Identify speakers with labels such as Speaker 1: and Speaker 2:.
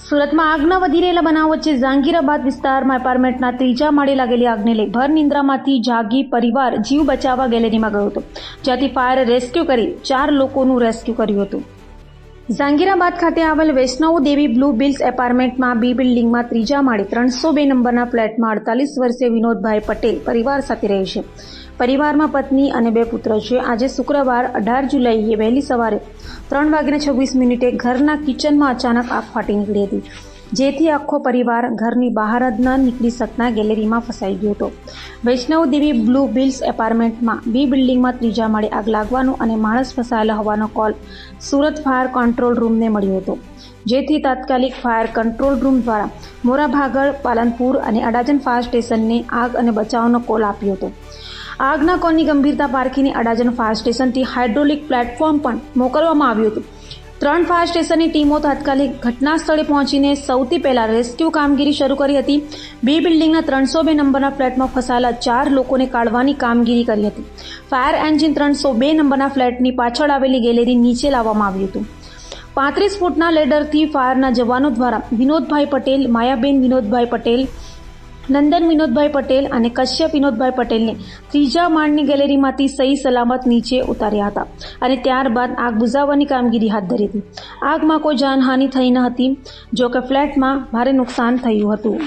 Speaker 1: સુરતમાં આગના વધી રહેલા બનાવ વચ્ચે ઝાંગીરાબાદ વિસ્તારમાં એપાર્ટમેન્ટના ત્રીજા માળે લાગેલી આગને લઈ ભર નિંદ્રામાંથી જાગી પરિવાર જીવ બચાવવા ગેલેરીમાં ગયો હતો, જ્યાંથી ફાયર રેસ્ક્યુ કરી 4 લોકોનું રેસ્ક્યુ કર્યું હતું। ઝાંગીરાબાદ ખાતે આવેલ વૈષ્ણવ દેવી બ્લુ બિલ્સ એપાર્ટમેન્ટમાં બી બિલ્ડિંગમાં ત્રીજા માળે 302 નંબરના ફ્લેટમાં 48 વર્ષીય વિનોદભાઈ પટેલ પરિવાર સાથે રહે છે। પરિવારમાં પત્ની અને 2 પુત્ર છે। આજે શુક્રવાર 18 જુલાઈએ વહેલી સવારે 3:26 ઘરના કિચનમાં અચાનક આગ ફાટી નીકળી હતી, જેથી આખો પરિવાર ઘરની બહાર જ ન નીકળી શકતા ગેલેરીમાં ફસાઈ ગયો હતો। વૈષ્ણવ દેવી બ્લુ બિલ્સ એપાર્ટમેન્ટમાં બી બિલ્ડિંગમાં ત્રીજા માળે આગ લાગવાનો અને માણસ ફસાયેલા હોવાનો કોલ સુરત ફાયર કંટ્રોલ રૂમને મળ્યો હતો, જેથી તાત્કાલિક ફાયર કંટ્રોલ રૂમ દ્વારા મોરાભાગળ, પાલનપુર અને અડાજણ ફાયર સ્ટેશનને આગ અને બચાવનો કોલ આપ્યો હતો। આગના કોલની ગંભીરતા પારખીને અડાજણ ફાયર સ્ટેશનથી હાઇડ્રોલિક પ્લેટફોર્મ પણ મોકલવામાં આવ્યું હતું। 3 ફાયર સ્ટેશનની ટીમો તાત્કાલિક ઘટના સ્થળે પહોંચીને સૌથી પહેલા રેસ્ક્યુ કામગીરી શરૂ કરી હતી। બી બિલ્ડિંગના 302 નંબરના ફ્લેટમાં ફસાયેલા 4 લોકોને કાઢવાની કામગીરી કરી હતી। ફાયર એન્જિન 302 નંબરના ફ્લેટની પાછળ આવેલી ગેલેરી નીચે લાવવામાં આવ્યું હતું। 35 ફૂટના લેડરથી ફાયરના જવાનો દ્વારા વિનોદભાઈ પટેલ, માયાબેન વિનોદભાઈ પટેલ, નંદન વિનોદભાઈ પટેલ અને કશ્યપ વિનોદભાઈ પટેલને ત્રીજા માળની ગેલેરીમાંથી સહી સલામત નીચે ઉતાર્યા હતા અને ત્યારબાદ આગ બુઝાવવાની કામગીરી હાથ ધરી હતી। આગમાં કોઈ જાનહાનિ થઈ ન હતી, જો કે ફ્લેટમાં ભારે નુકસાન થયું હતું।